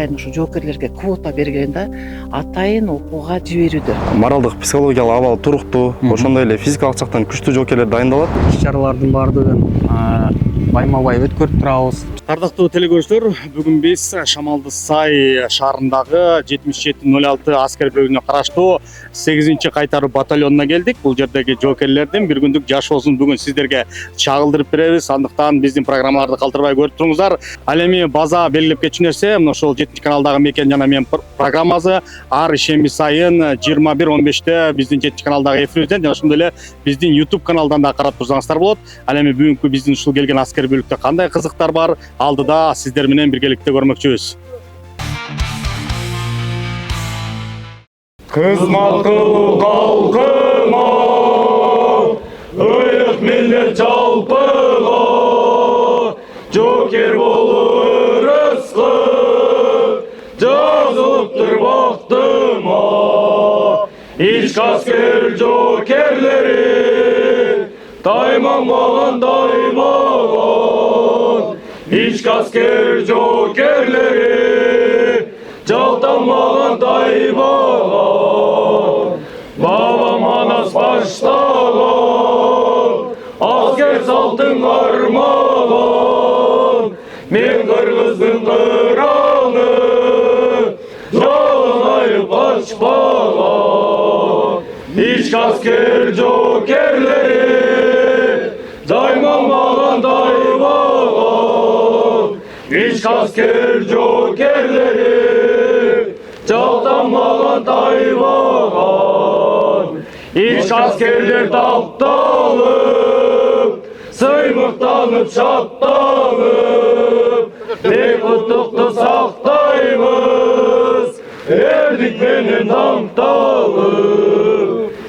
атайын ушу жоокерлерге квота берген да атайын окууга жиберүүдө. Моралдык, психологиялык абал туруктуу, ошондой эле физикалык жактан күчтүү жоокерлер дайындалат. Иш-чаралардын баардыгын байма-бай өткөрүп турабыз. Ардактуу телекөрүүчүлөр, бүгүн биз Шамалды Сай шаарындагы 7706 аскер бөлүгүнө караштуу 8-чи кайтаруу батальонуна келдик. Бул жердеги жоокерлердин бир күндүк жашоосун бүгүн сиздерге чагылдырып беребиз. Андыктан биздин программаларды калтырбай көрүп туруңуздар. Ал эми база белгилеп кетчү нерсе, мына ошол 7-чи каналдагы Мекен жана мен программасы ар ишемби сайын 21:15 биздин 7-чи каналдагы эфирибизден жана ошондой эле биздин YouTube каналдан да карап турсаңыздар болот. Ал эми бүгүнкү биздин ушул келген аскер бөлүктө кандай кызыктар бар, алдыда сиздер менен биргеликте көрмөкчүбүз. Кызмат кылуу калкыма, ыйык миллет жалпыга, жоокер болуу ырыскы, жазылыптыр бактыма. Ички аскер жоокерлери тайманбаган даймаган, ички аскер жоокерлери жалтанмаган таймаган. Баба манас баштаган аскер салтын кармаган, мен кыргыздын кыраны жолун айып качпаган. Ички аскер жоокерлери дайманбаган даймаган, ички аскер жоокерлери жалтанмаган таймаган. Ички аскерлер тапталып, сыймыктанып шаттанып, бейкуттукту сактайбыз, эрдик менен даңкталып.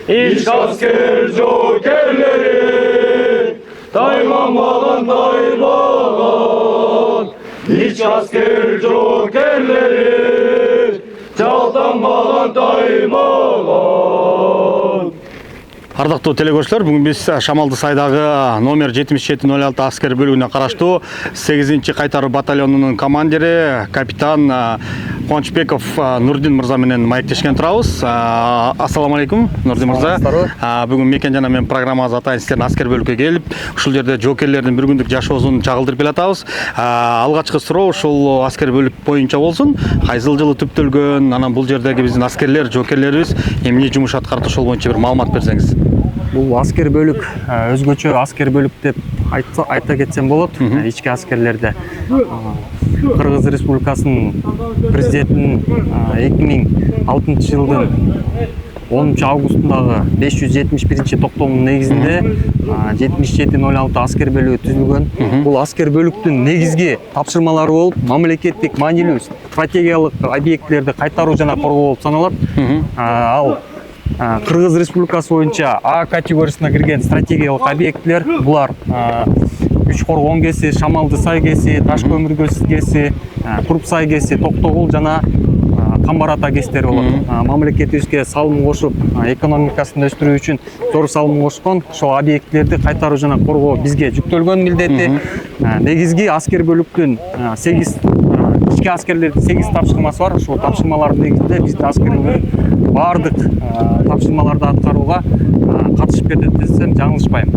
Ички аскер жоокерлери тайманбаган таймаган, ички аскер жоокерлери жалтанбаган таймаган. Ардактуу телекөрүүчүлөр, бүгүн биз Шамалды Сайдагы номер 7706 аскер бөлүгүнө караштуу 8-чи кайтаруу батальонунун командири капитан Кубанычбеков Нурдин мырза менен маектешкен турабыз. Ассаламу алейкум, Нурдин мырза. Бүгүн Мекен жана мен программабыз атайын сиздердин аскер бөлүккө келип, ушул жерде жоокерлердин бир күндүк жашоосун чагылдырып келатабыз. Алгачкы суроо ушул аскер бөлүк боюнча болсун. Кайсыл жылы түптөлгөн, анан бул жердеги биздин аскерлер, жоокерлерибиз эмне жумуш аткарат, ошол боюнча бир маалымат берсеңиз. Бул аскер бөлүк өзгөчө аскер бөлүк деп айта кетсем болот. Ички аскерлерде Кыргыз Республикасынын президентинин 2006 жылдын 10 августундагы 571 токтомунун негизинде 7706 аскер бөлүгү түзүлгөн. Бул аскер бөлүктүн негизги тапшырмалары болуп, мамлекеттик маанилүү стратегиялык объектилерди кайтаруу жана коргоо болуп саналат. Ал Кыргыз Республикасы боюнча А категориясына кирген стратегиялык объектилер булар Үчкоргон кеси, Шамалды Сай кеси, Таш көмүр кеси, Курупсай кеси, Токтогул жана Камбар ата кесиптери болот. Мамлекетибизге салым кошуп, экономикасын өстүрүү үчүн зор салым кошкон ошол объектилерди кайтаруу жана коргоо бизге жүктөлгөн милдети. Негизги аскер бөлүктүн 8 ички аскерлердин 8 тапшырмасы бар. Ошол тапшырмалардын негизинде биздин аскерлер бардык тапшырмаларды аткарууга катышып кетет десем жаңылышпайм.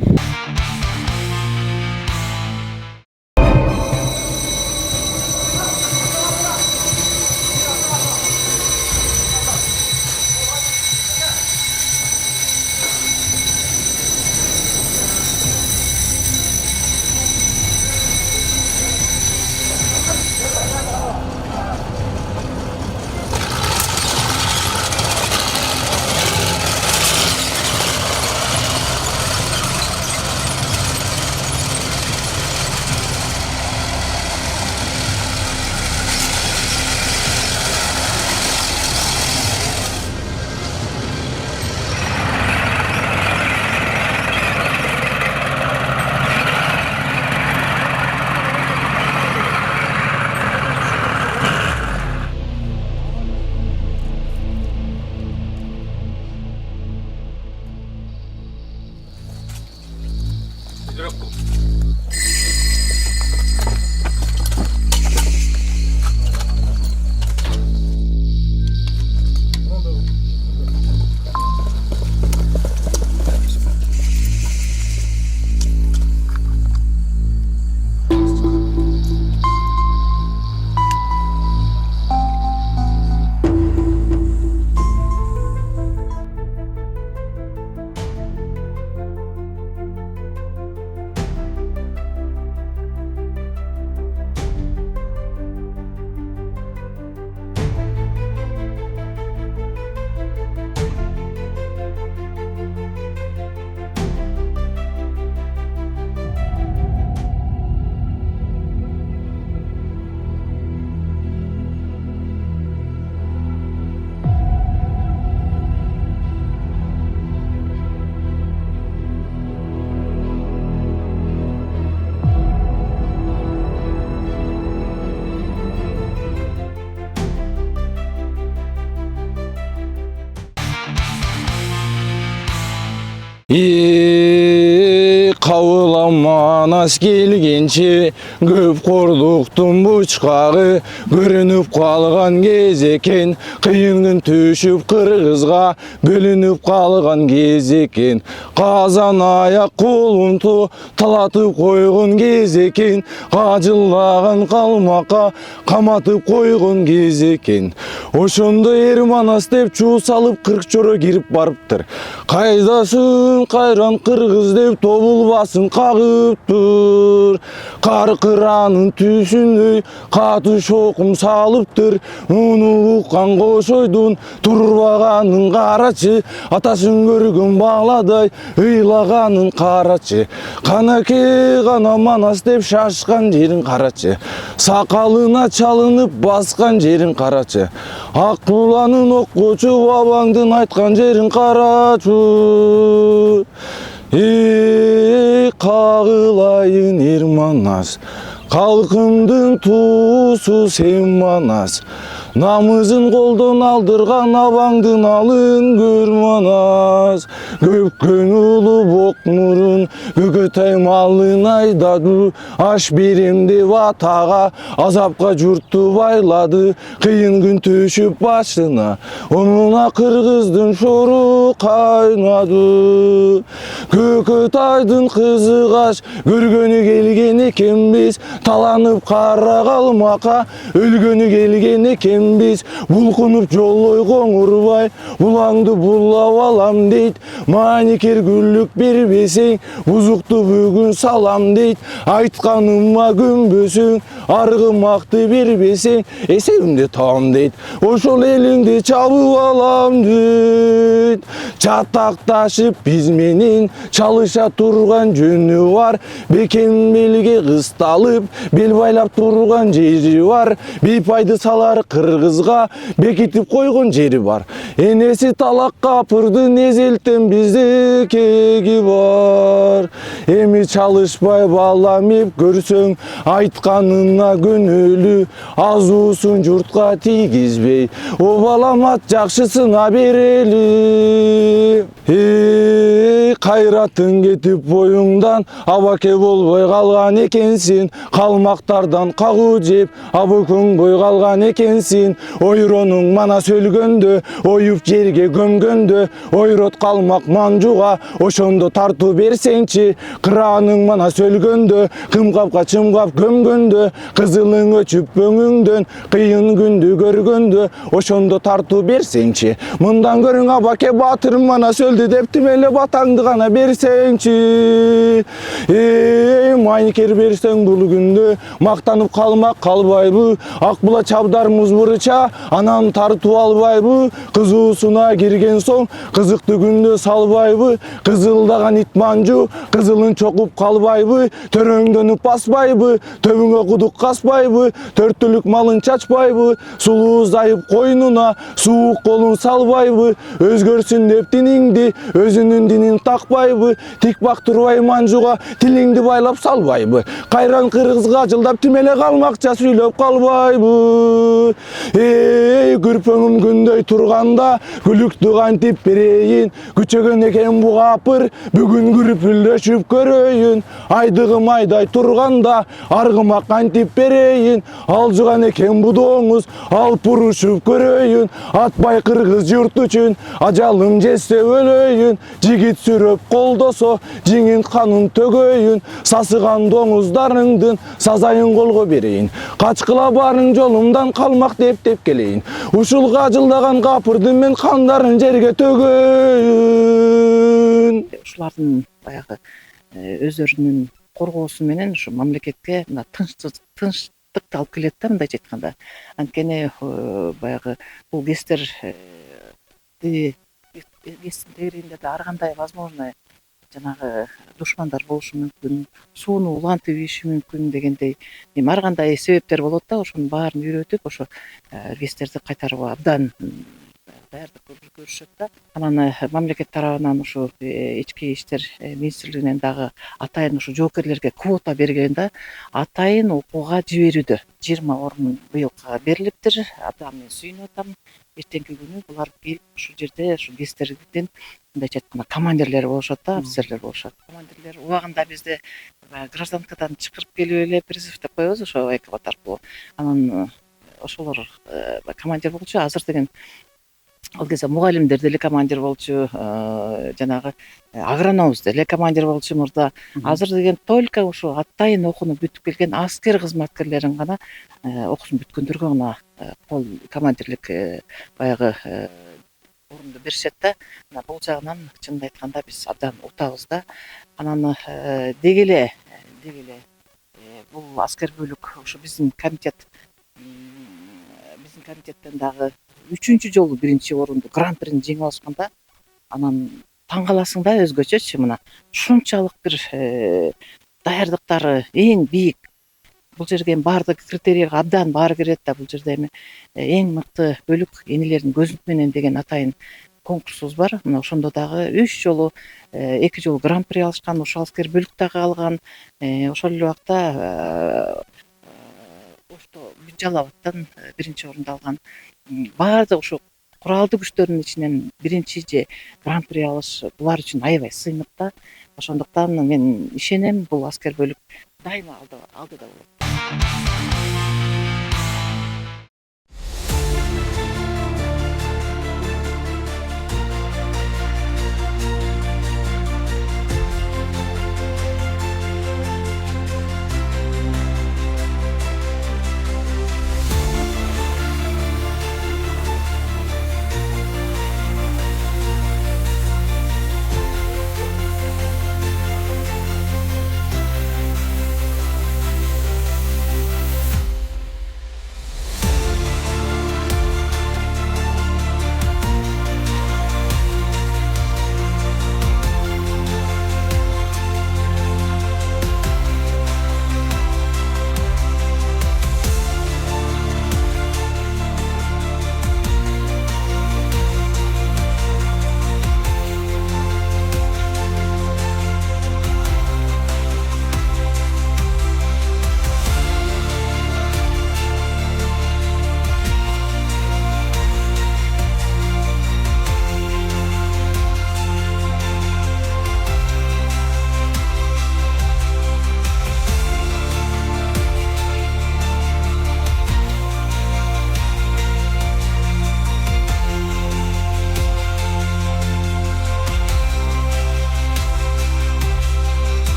Кабыламанас келгенче көп кордуктун бучкагы көрүнүп калган кез экен, кыйын күн түшүп кыргызга бөлүнүп калган кез экен, казан аяк колумду талатып койгон кез экен, кажыллаган калмакка каматып койгон кез экен. Ошондо Эрманас деп чуу салып 40 жора кирип барыптыр. Кайдасың кайран кыргыз деп тобулбасын кагыптыр. Кар кыранын түсүндөй каты шокум салыптыр. Муну уккан кошойдун турбаганын карачы, атасын көргөн баладай ыйлаганын карачы. Канаке гана Манас деп шашкан жерин карачы. Сакалына чалынып баскан жерин карачы. Акуланын оккучу бабаңдын айткан жерин карачы. Кагылайын Эрманас, калкымдын туусу сен Манас. Намызын колдон алдырган абаңдын алын көр Манас. Көпкөн улуу бок мурун Көкөтай малын айдады. Аш берем деп атага азапка журтту байлады. Кыйын күн түшүп башына онуна кыргыздын шору кайнады. Көкөтайдын кызыгаш көргөнү келген экенбиз. Таланып кара калмакка өлгөнү келген экенбиз. Булкунуп жолой коңурбай булаңды булап алам дейт. Маникер гүллүк бербесең бузукту бүгүн салам дейт. Айтканыма көнбөсөң аргымакты бербесең эсебимде табам дейт. Ошол элиңди чабып алам дейт. Чатакташып биз менен чалыша турган жөнү бар. Бекен белге кысталып бел байлап турган жери бар. Бейпайды салар кыргызга бекитип койгон жери бар. Энеси талак капырдын эзелтен бизде кеги бар. Эми чалышпай баламип көрсөң айтканына көнөлү. Азуусун журтка тийгизбей обаламат жакшысына берели. Кайратың кетип боюңдан абаке болбой калган экенсин. Калмактардан кагуу жеп абы көңбөй калган экенсин. Ойронуң Манас өлгөндө оюп жерге көмгөндө ойрот калмак манжуга ошондо тартуу берсеңчи. Кыраның Манас өлгөндө кымкапка чымгап көмгөндө кызылың өчүп өңүңдөн кыйын күндү көргөндө ошондо тартуу берсеңчи. Мындан көрүң абаке баатыр Манас өлдү деп тимеле батаңды гана берсеңчи. Майникер берсең бул күндө мактанып калмак калбайбы. Акбула чабдар музбурыча анан тартуу албайбы. Кызуусуна кирген соң кызыктуу күндө салбайбы. Кызылдаган ит манжу кызылын чокуп калбайбы. Төрөңдөнүп баспайбы. Төбүңө кудук каспайбы. Төрттүлүк малын чачпайбы. Сулуу зайып койнуна суук колун салбайбы. Өзгөрсүн деп диниңди өзүнүн динин такпайбы. Тик бактырбай манжуга тилиңди байлап салбайбы. Кайран кыргызга жылдап тимеле калмакча сүйлөп калбайбы. Күрпөңүм күндөй турганда күлүктү кантип берейин. Күчөгөн экен бу капыр бүгүн күрпүлдөшүп көрөйүн. Айдыгым айдай турганда аргымак кантип берейин. Алжыган экен бу доңуз алып урушуп көрөйүн. Атпай кыргыз журт үчүн ажалым жетсе өлөйүн. Жигит сүрөп колдосо жиңин канын төгөйүн. Сасыган доңуздарыңдын сазайын колго берейин. Качкыла барың жолумдан калмак деп келейин. Ушул кажылдаган капырдын мен кандарын жерге төгөйүн. Ушулардын баягы өздөрүнүн коргоосу менен ушу мамлекетке мына тынчтыкты алып келет да, мындайча айтканда. Анткени баягы бул кестер кестин тегерегинде да ар кандай возможно жанагы душмандар болушу мүмкүн, сууну улантып ийиши мүмкүн дегендей ар кандай себептер болот да. Ошонун баарын үйрөтүп ошо кестерди кайтарууга абдан даярдык көрүшөт да. Анан мамлекет тарабынан ушу ички иштер министрлигинен дагы атайын ушу жоокерлерге квота берген да, атайын окууга жиберүүдө 20 орун быйылга берилиптир. Абдан мен сүйүнүп атам. Эртеңки күнү булар келип ушул жерде ушу гестердин мындайча айтканда командирлери болушат да, офицерлер болушат. Командирлер убагында бизде гражданкадан чакырып келип эле призыв деп коебуз ошо экобат аркылуу. Анан ошолор командир болчу. Азыр деген ал кезде мугалимдер деле командир болчу, жанагы агрономбуз деле командир болчу мурда. Азыр деген только ушу атайын окууну бүтүп келген аскер кызматкерлерин гана окуусун бүткөндөргө гана кол командирлик баягы орунду беришет да. Мына бул жагынан чынын айтканда биз абдан утабыз да. Анан деги эле бул аскер бөлүк ушу биздин комитеттен дагы 3-чү жолу 1-чи орунду гран-прини жеңип алышканда, анан таң каласың да өзгөчөчү. Мына ушунчалык бир даярдыктары эң бийик. Бул жерге баардык критерийге абдан баары кирет да. Бул жерде эми эң мыкты бөлүк энелердин көзү менен деген атайын конкурсубуз бар. Мына ошондо дагы 3 жолу 2 жолу гран-при алышкан, ошол аскер бөлүк дагы алган. Ошол эле убакта Жалал абадтан 1-чи орунду алган. Баардык ушу куралдуу күчтөрдүн ичинен 1-чи же гран-при алыш булар үчүн аябай сыймык да. Ошондуктан мен ишенем, бул аскер бөлүк дайыма алдыда болот.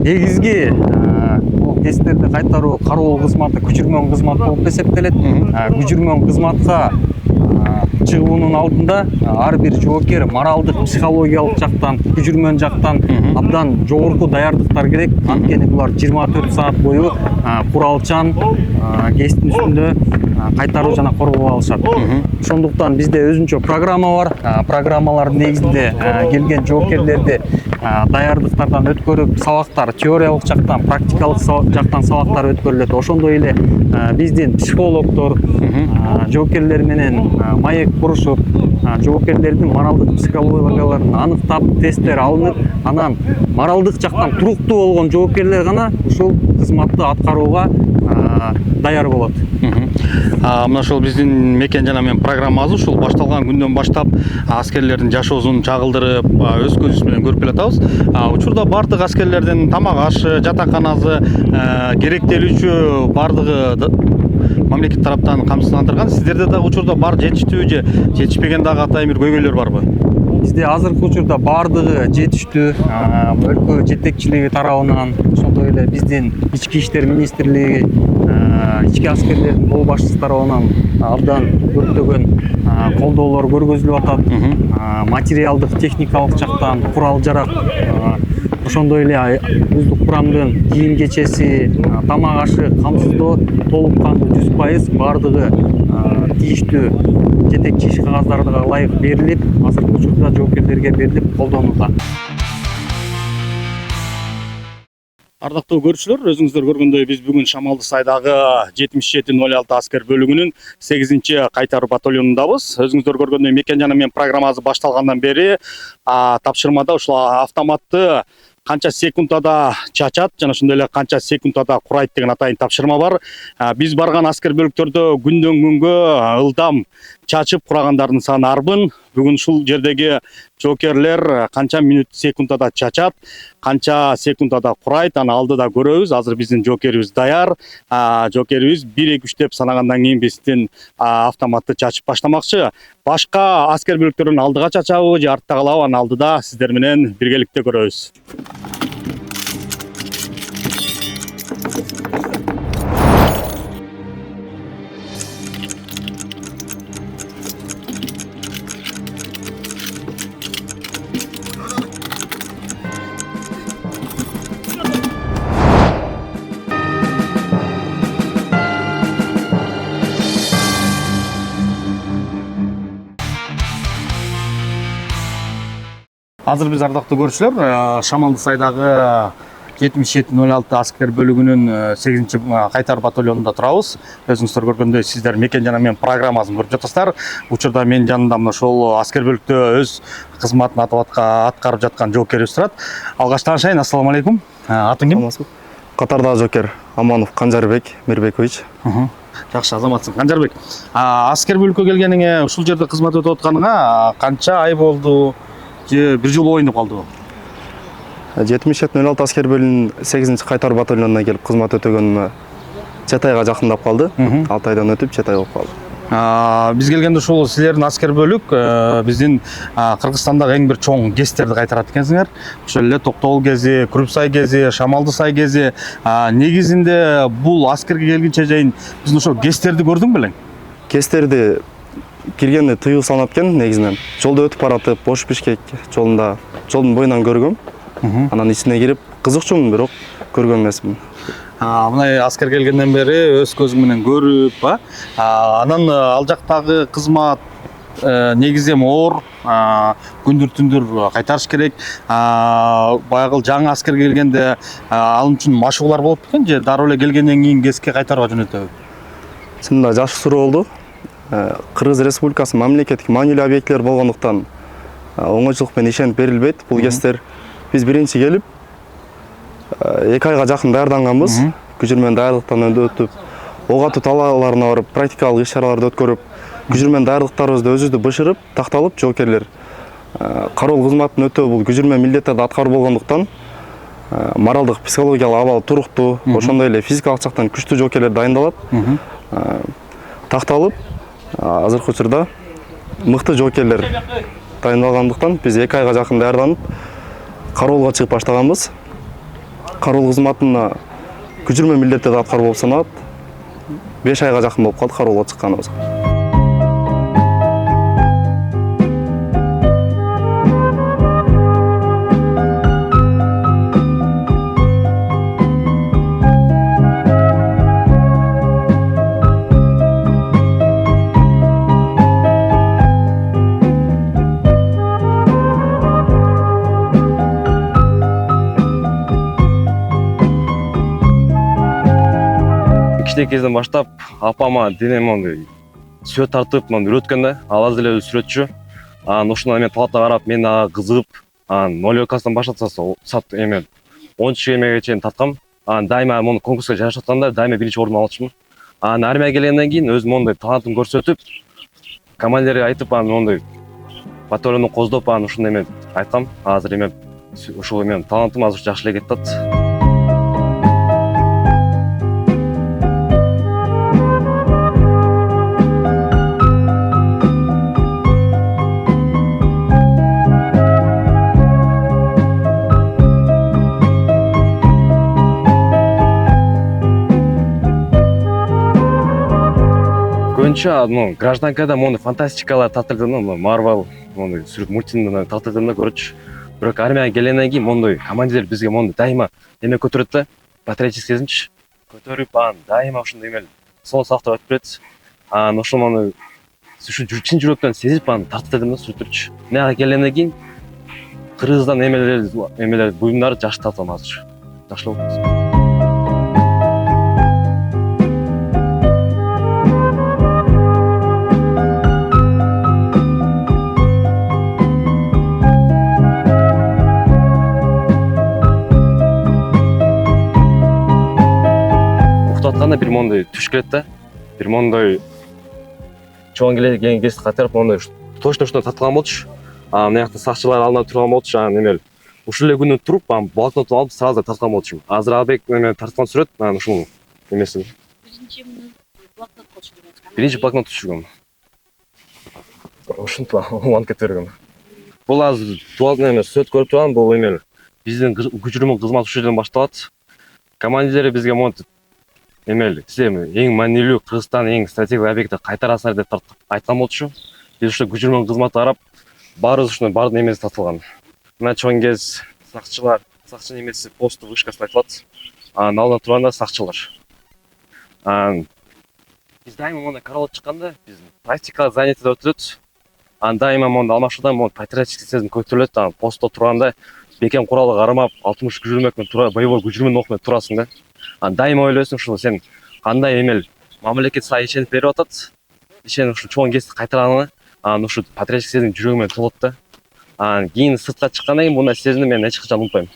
негизги бул кестерди кайтаруу кароол кызматы күчүрмөн кызмат болуп эсептелет. Күчүрмөн кызматка чыгуунун алдында ар бир жоокер моралдык, психологиялык жактан, күчүрмөн жактан абдан жогорку даярдыктар керек. Анткени булар 24 саат бою куралчан кесиптин үстүндө кайтаруу жана коргоо алышат. Ошондуктан бизде өзүнчө программа бар. Программалардын негизинде келген жоокерлерди даярдыктардан өткөрүп, сабактар теориялык жактан, практикалык жактан сабактар өткөрүлөт. Ошондой эле биздин психологдор жоокерлер менен маек курушуп, жоокерлердин моралдык психологияларын аныктап, тесттер алынып, анан моралдык жактан туруктуу болгон жоокерлер гана ушул кызматты аткарууга даяр болот. Мына ошол биздин мекен жана менен программабыз ушул башталган күндөн баштап аскерлердин жашоосун чагылдырып, өз көзүбүз менен көрүп келатабыз. Учурда бардык аскерлердин тамак ашы, жатаканасы, керектелүүчү бардыгы мамлекет тараптан камсыздандырган. Сиздерде да учурда бар жетиштүүбү же жетишпеген дагы атайын бир көйгөйлөр барбы? Бизде азыркы учурда бардыгы жетиштүү. Өлкө жетекчилиги тарабынан, ошондой эле биздин ички иштер министрлиги, ички аскерлердин бул башчысы тарабынан абдан көптөгөн колдоолор көргөзүлүп атат. Материалдык, техникалык жактан курал жарак, ошондой эле уздук курамдын кийим кечеси, тамак ашы камсыздоо толук кандуу 100% бардыгы тийиштүү жетекчи иш кагаздары ылайык берилип, азыркы учурда жоокерлерге берилип колдонулда. Ардактуу көрүүчүлөр, өзүңүздөр көргөндөй биз бүгүн Шамалды сайдагы 7706 аскер бөлүгүнүн 8-чи кайтаруу батальонундабыз. Өзүңүздөр көргөндөй мекен жана мен программасы башталгандан бери тапшырмада ушул автоматты канча секундада чачат жана ошондой эле канча секундада курайт деген атайын тапшырма бар. Биз барган аскер бөлүктөрдө күндөн күнгө ылдам чачып курагандардын саны арбын. Бүгүн ушул жердеги жоокерлер канча минут секундада чачат, канча секундада курайт, аны алдыда көрөбүз. Азыр биздин жоокерибиз даяр. Жоокерибиз 1-2-3 деп санагандан кийин биздин автоматты чачып баштамакчы. Башка аскер бөлүктөрүн алдыга чачабы же артта калабы, аны алдыда сиздер менен биргеликте көрөбүз. Азыр биз ардактуу көрүүчүлөр Шамалды сайдагы 7706 аскер бөлүгүнүн 8-чи кайтаруу батальонунда турабыз. Өзүңүздөр көргөндөй сиздер мекен жана мен программасын көрүп жатасыздар. Учурда менин жанымда мына ошол аскер бөлүктө өз кызматын аткарып жаткан жоокерибиз турат. Алгач таанышайын. Ассаламу алейкум. Атың ким? Катардагы жоокер Аманов Канжарбек Мирбекович. Жакшы, азаматсың. Канжарбек, аскер бөлүккө келгениңе, ушул жерде кызмат өтүп атканыңа канча ай болду? Же 1 жыл болоюн деп калдыбы? 7706 аскер бөлүгүнүн 8-чи кайтаруу батальонуна келип кызмат өтөгөнүмө 7 айга жакындап калды. 6 айдан өтүп 7 ай болуп калды. Биз келгенде ушул силердин аскер бөлүк биздин Кыргызстандагы эң бир чоң гестерди кайтарат экенсиңер. Ошол эле Токтогул гези, Күрүпсай гези, Шамалды сай гези. Негизинде бул аскерге келгенче жайын биздин ошол гестерди көрдүң белең? Гестерди киргенде тыюу санап экен негизинен. Жолдо өтүп баратып, Бош Бишкек жолдун боюнан көргөм. Анан ичине кирип кызыкчумун, бирок көргөн эмесмин. Мындай аскер келгенден бери өз көзүң менен көрүп, анан ал жактагы кызмат негизи эми оор, күндүр түндүр кайтарыш керек. Баягы жаңы аскер келгенде ал үчүн машыгуулар болот экен же дароо эле келгенден кийин ГЭСке кайтарууга жөнөтөбү? Чынында жакшы суроо болду. Кыргыз Республикасынын мамлекеттик маанилүү объектилери болгондуктан оңойчулук менен ишенип берилбейт бул гестер. Биз биринчи келип 2 айга жакын даярданганбыз. Күчүрмөн даярдыктан өтүп, ок атуу талааларына барып, практикалык иш-чараларды өткөрүп, күчүрмөн даярдыктарыбызды өзүбүздү бышырып, такталып, жоокерлер кароол кызматын өтөө бул күчүрмөн милдеттерди аткаруу болгондуктан моралдык, психологиялык абалы туруктуу, ошондой эле физикалык жактан күчтүү жоокерлер дайындалат. Такталып, азыркы учурда мыкты жоокерлер дайындалгандыктан биз 2 айга жакын даярданып кароолго чыгып баштаганбыз. Кароол кызматына күчүрмө милдеттерди аткаруу болуп саналат. 5 айга жакын болуп калды кароолго чыкканыбызга. Кезден баштап апама денем мондай сүрөт тартып үйрөткөн да, ал азыр эле сүрөтчү. Ошондон мен талапка карап, мен ага кызыгып, нолевкасынан баштаса сат эме 10 эмеге чейин тарткам. Дайыма мону конкурска жарышып атканда дайыма биринчи орун алчумун. Армияга келгенден кийин өзүм мондай талантымды көрсөтүп, командирге айтып, мондай батальонду коздоп, ушундай эме айткам. Азыр эме ушул эме талантым азыр жакшы эле кетип атат. Гражданкада мондай фантастикалар тартылганда, Marvel, мондай сүрөт мультфильмдерди тартылганда көрчү. Бирок армияга келгенден кийин мондай командир бизге мондай дайыма эме көтөрөт да, патриотический сезимчи көтөрүп, дайыма ушундай эме сол сактап айтып берет. Анан ошол маны ушу чын жүрөктөн сезип анан тартып дедим да сүрүттүрчү. Мына келгенден кийин Кыргыздан эмелер буюмдары жаш тартам азыр. Жаштап атабыз. Уктатканда бир моундай түш келет да. Бир моундай чоң келген кезде кайтарып моундай точно тарткан болчу. Мына жакта сакчылар алдында турган болчу. Немел ушул эле күнү туруп, блокнот алып сразу тарткан болчумун. Азыр Албек менен тарткан сүрөт анан ушул эмеси. Биринчи блокнот түшүргөм. Ушинтип уланып кете бергем. Бул азыр туалетный эмес, сүрөт көрүп турган бул эмел. Биздин көчүрмө кызмат ушул жерден башталат. Командирлери бизге монтип эмел, силер эң маанилүү Кыргызстан эң стратегиялык объекти кайтарасыңар деп айткан болчу. Биз ушул көчүрмө кызматты карап, баарыбыз ушуну баардын эмеси тартылган. Мына чоң кез сакчылар, сакчы немеси посту вышкасы айтылат. Анын алдында турганда сакчылар. Биз дайыма монда каралып чыкканда, биз практикалык занятиеде өтөт. Дайыма монда алмашуудан монда патриотический сезим көтөрүлөт. Постто турганда бекем куралга карамап, 60 көчүрмө менен боевой көчүрмөнү окуп менен турасың да. Дайыма ойлойсуң ушул сен кандай эмел мамлекет сага ишенип берип атат. Ишенип ушул чоң кезди кайтарганыңа, ушул патриотический сезим жүрөгүмө толот да. Кийин сыртка чыккандан кийин мындай сезимди мен эч качан унутпайм.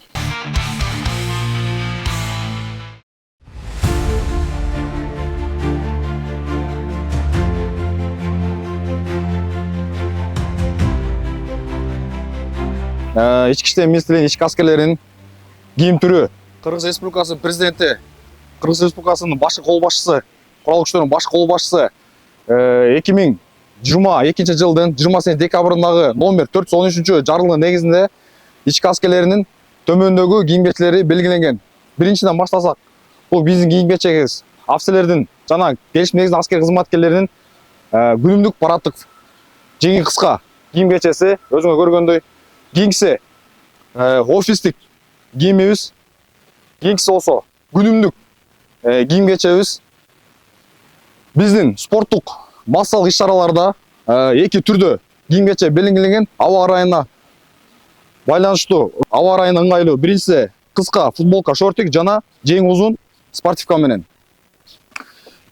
Ички иштер министрлигинин ички аскерлеринин кийим түрү, Кыргыз Республикасынын президенти, Кыргыз Республикасынын башкы кол башчысы, курал күчтөрүнүн башкы кол башчысы 2022 жылдын 20 декабрындагы номер 413 жарлыгы негизинде ички аскерлеринин төмөндөгү кийимчелери белгиленген. Биринчиден баштасак, бул биздин кийимчегибиз офицерлердин жана келишим негизинде аскер кызматкерлеринин күнүмдүк парадтык жеңи кыска кийимчеси өзүңөр көргөндөй. Кийинкиси офистик кийимибиз, кийинкиси болсо күнүмдүк кийим-кечебиз. Биздин спорттук массалык иш-чараларда эки түрдө кийим-кече белгиленген аба ырайына байланыштуу, аба ырайына ыңгайлуу. Биринчиси кыска футболка, шортик жана жең узун спортивка менен.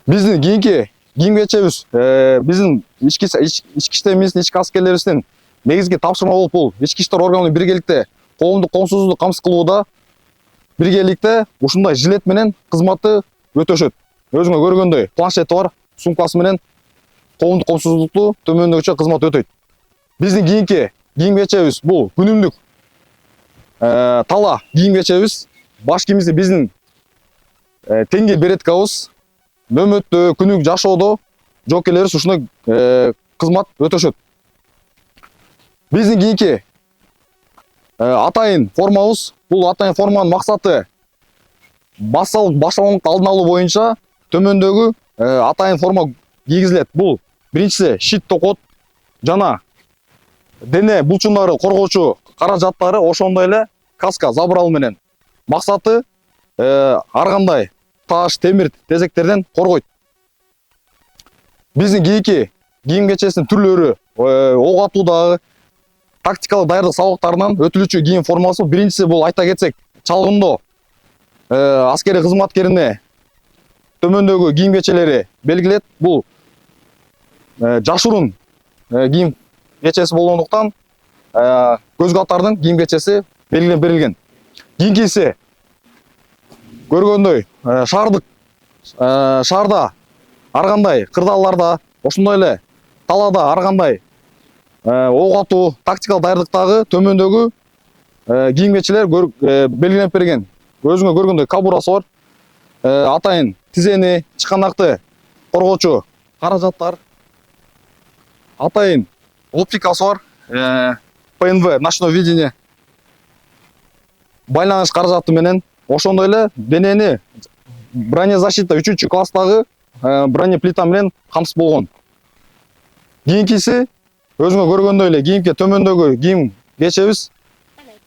Биздин кийинки кийим-кечебиз биздин ички иштер министрлигинин ички аскерлерибиздин негизги тапшырма болуп, бул ички иштер органы биргеликте коомдук коопсуздукту камсыз кылууда биргеликте ушундай жилет менен кызматты өтөшөт. Өзүңөр көргөндөй планшети бар, сумкасы менен коомдук коопсуздукту төмөндөгүчө кызмат өтөйт. Биздин кийинки кийим-кечебиз бул күнүмдүк тала кийим-кечебиз. Баш кийимибизде биздин теңги береткабыз, нөмөттө, күнүк жашоодо жоокерлерибиз ушуну кызмат өтөшөт. Биздин кийинки атайын формабыз, бул атайын форманын максаты башалгандыкты алдын алуу боюнча төмөндөгү атайын форма кийгизилет. Бул биринчиси щит токот жана дене булчундары коргоочу каражаттары, ошондой эле каска забрал менен. Максаты ар кандай таш, темир, тезектерден коргойт. Биздин кийинки кийим-кечесинин түрлөрү ок атуудагы тактикалык даярдык сабактарынан өтүлүүчү кийим формасы. Биринчиси бул айта кетсек, чалгындоо аскери кызматкерине төмөндөгү кийим-кечелери белгилет. Бул жашыруун кийим-кечеси болгондуктан көз катардын кийим-кечеси белгилеп берилген. Кийинкиси көргөндөй шаарда ар кандай кырдаалдарда, ошондой эле талаада ар кандай ок атуу, тактикалык даярдыктагы төмөндөгү кийим-кечелер белгилеп берген. Өзүңөр көргөндөй кабурасы бар, атайын тизени, чыканакты коргоочу каражаттар, атайын оптикасы бар, ПНВ, ночное видение байланыш каражаты менен, ошондой эле денени бронезащита 3-класстагы бронеплита менен камсыз болгон. Кийинкиси өзүңөр көргөндөй эле кийимке төмөндөгү кийим-кечебиз.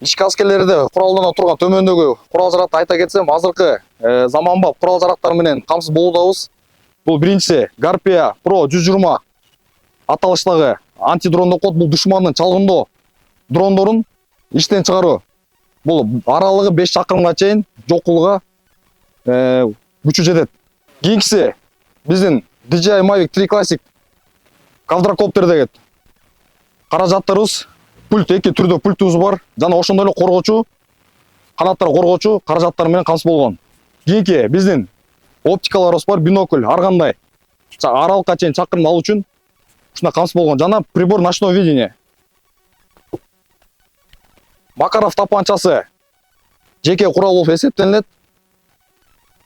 Ички аскерлерде куралдана турган төмөндөгү курал-жаракты айта кетсем, азыркы заманбап курал-жарактар менен камсыз болуудабыз. Бул биринчиси Гарпия Pro 120 аталыштагы антидрондук код. Бул душмандын чалгындоо дрондорун иштен чыгаруу. Бул аралыгы 5 чакырымга чейин жок кылууга күчү жетет. Кийинкиси биздин DJI Mavic 3 Classic квадрокоптер деген каражаттарыбыз. Пульт, эки түрдө пультубуз бар жана ошондой эле коргоочу, канаттар коргоочу каражаттар менен камсыз болгон. Кийинки биздин оптикаларыбыз бар, бинокль ар кандай аралыкка чейин чакырым алуу үчүн ушундай камсыз болгон жана прибор ночного видения. Макаров тапанчасы жеке курал болуп эсептелинет.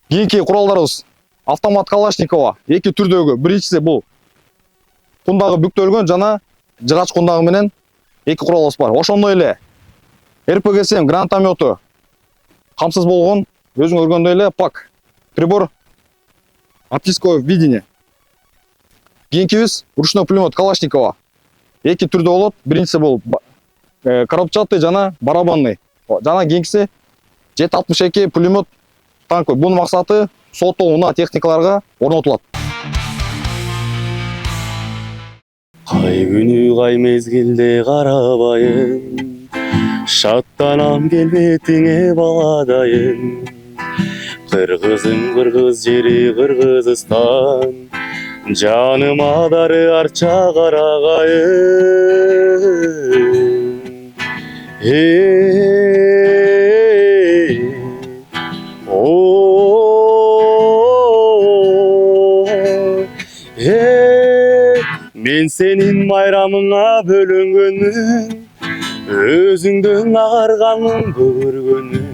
Кийинки куралдарыбыз автомат Калашникова эки түрдөгү. Биринчиси бул кундагы бүктөлгөн жана жыгач кундагы менен эки куралыбыз бар. Ошондой эле РПГ-7 гранатомету камсыз болгон, өзүң көргөндөй эле пак прибор оптического видения. Кийинкибиз ручной пулемет Калашникова эки түрдө болот. Биринчиси бул коробчатый жана барабанный. Жана кийинкиси 7.62 пулемет танковый. Бунун максаты сотоонуна техникаларга орнотулат. Кай күнү кай мезгилде карабайын, шаттанам келбетиңе баладайын. Кыргызым кыргыз жери Кыргызстан, жаныма дары арча карагайын. Мен сенин майрамыңа бөлөнгөнмүн, өзүңдөн агарганмын көргөнүм.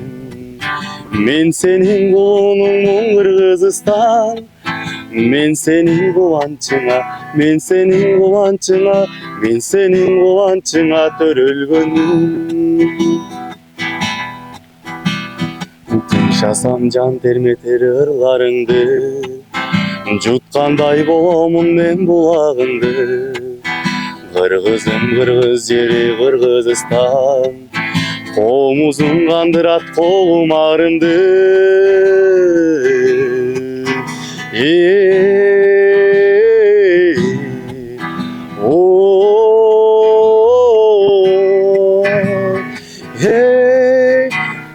Мен сенин кулунуңмун Кыргызстан, мен сенин кубанчыңа, мен сенин кубанчыңа, мен сенин кубанчыңа төрөлгөнмүн. Тыншасам жан терметер ырларыңды, жуткандай боломун мен булагыңды. Кыргызым кыргыз жери Кыргызстан, комузун кандырат колумарымды.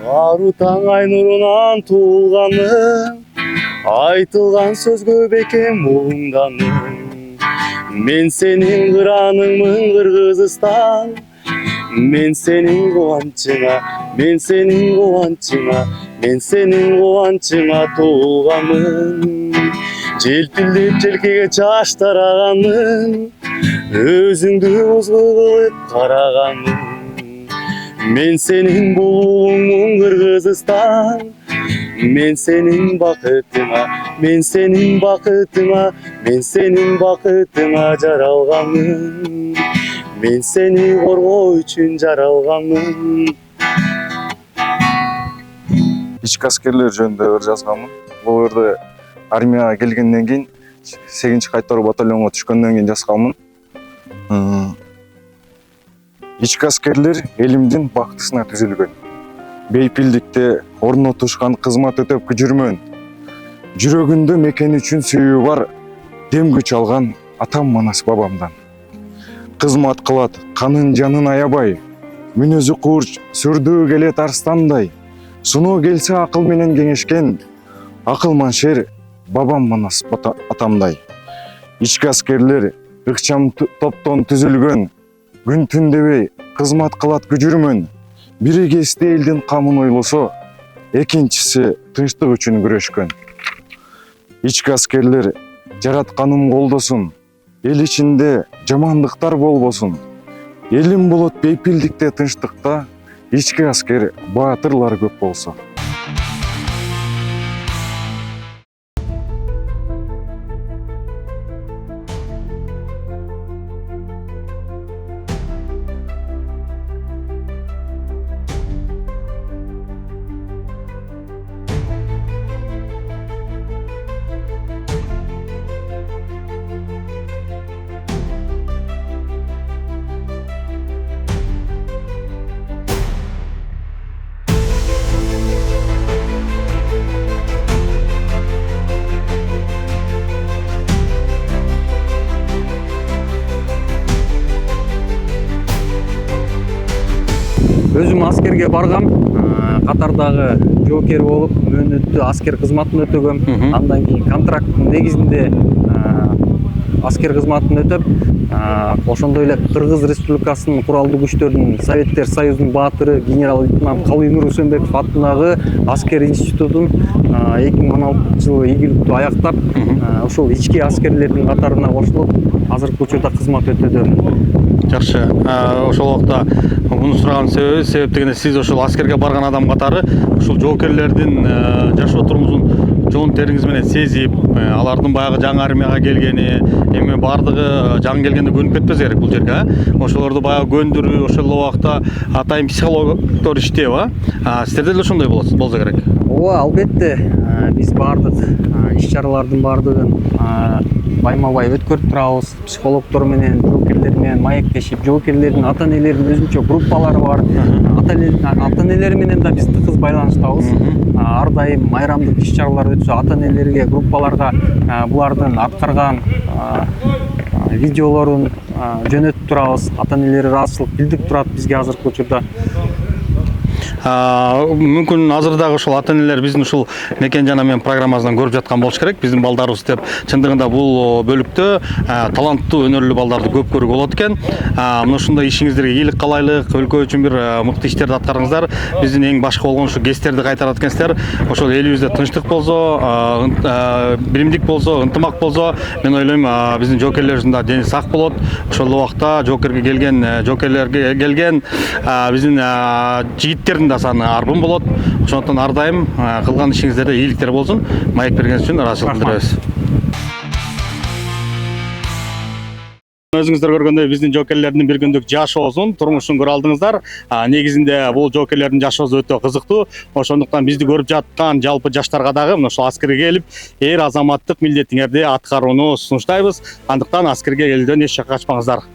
Ару таң ай нурунан туулганым, айтылган сөзгө бекем муңданым. Мен сенин кыраныңмын Кыргызстан, мен сенин кубанчыңа, мен сенин кубанчыңа, мен сенин кубанчыңа туулганмын. Желпилдеп желкеге чаш тараганмын, өзүңдү узгу кылып караганмын. Мен сенин булуңмун Кыргызстан, мен сенин бакытыңа, мен сенин бакытыңа, мен сенин бакытыңа жаралганмын. Мен сени коргоо үчүн жаралганмын. Ички аскерлер жөнүндө ыр жазганмын. Бул ырды армияга келгенден кийин 8-чи кайтаруу батальонго түшкөндөн кийин жазганмын. Ички аскерлер элимдин бактысына түзүлгөн. Бейпилдикте орнотушкан кызмат өтөп жүрмөн. Жүрөгүндө мекени үчүн сүйүү бар, дем күч алган атам манас бабамдан. Кызмат кылат, канын жанын аябай, мүнөзү курч, сүрдүү келет арстандай. Сунуу келсе акыл менен кеңешкен, акылман шер бабам манас атамдай. Ички аскерлер ыкчам топтон түзүлгөн, күн түн дебей кызмат кылат күжүрмөн. Бири кесте элдин камын ойлосо, экинчиси тынчтык үчүн күрөшкөн. Ички аскерлер жаратканым колдосун, эл ичинде жамандыктар болбосун. Элим болот бейпилдикте тынчтыкта, ички аскер баатырлар көп болсо. аскерге баргам, катардагы жоокер болуп мөөнөттүү аскер кызматын өтөгөм. Андан кийин контракттын негизинде аскер кызматын өтөп, ошондой эле Кыргыз Республикасынын куралдуу күчтөрүнүн Советтер Союзунун баатыры генерал-лейтенант Калыйнур Үсөнбеков атындагы аскер институтун 2016 жылы ийгиликтүү аяктап, ошол ички аскерлердин катарына кошулуп, азыркы учурда кызмат өтөдөм. Жакшы. Ошол убакта муну сураган себеп дегенде сиз ошол аскерге барган адам катары ушул жоокерлердин жашоо турумузун жоон териңиз менен сезип, алардын баягы жаңы армияга келгени, эми бардыгы жаңы келгенде көнүп кетпесе керек бул жерге, ошолорду баягы көндүрүү, ошол убакта атайын психологдор иштеп, сиздерде деле ошондой болсо керек. Ооба, албетте, биз бардык иш-чаралардын бардыгын байма-бай өткөрүп турабыз. Психологдор менен, жоокерлер менен маектешип, жоокерлердин ата-энелеринин өзүнчө группалары бар. Ата-энелери менен да биз тыгыз байланыштабыз. Ар дайым майрамдык иш-чаралар өтсө, ата-энелерге, группаларга булардын аткарган видеолорун жөнөтүп турабыз. Ата-энелери ыраазычылык билдирип турат бизге азыркы учурда. Мүмкүн азырдагы ушул ата-энелер биздин ушул мекен жана мен программабыздан көрүп жаткан болуш керек. Биздин балдарыбыз деп чындыгында бул бөлүктө таланттуу, өнөрлүү балдарды көп көрүүгө болот экен. Мына ушундай ишиңиздерге ийгилик каалайлык, өлкө үчүн бир мыкты иштерди аткарыңыздар. Биздин эң башкы болгон ушу кестерди кайтарат экенсиздер. Ошол элибизде тынчтык болсо, биримдик болсо, ынтымак болсо, мен ойлойм биздин жоокерлерибиздин да дени сак болот. Ошол убакта жоокерлерге келген биздин жигиттердин да саны арбын болот. Ошондуктан ар дайым кылган ишиңиздерде ийгиликтер болсун. Маек бергениңиз үчүн ыраазычылык билдиребиз. Өзүңүздөр көргөндөй биздин жоокерлердин бир күндүк жашоосун, турмушун көрө алдыңыздар. Негизинде бул жоокерлердин жашоосу өтө кызыктуу. Ошондуктан бизди көрүп жаткан жалпы жаштарга дагы мына ушул аскерге келип, азаматтык милдетиңерди аткарууну сунуштайбыз. Андыктан аскерге келүүдөн эч жакка качпаңыздар.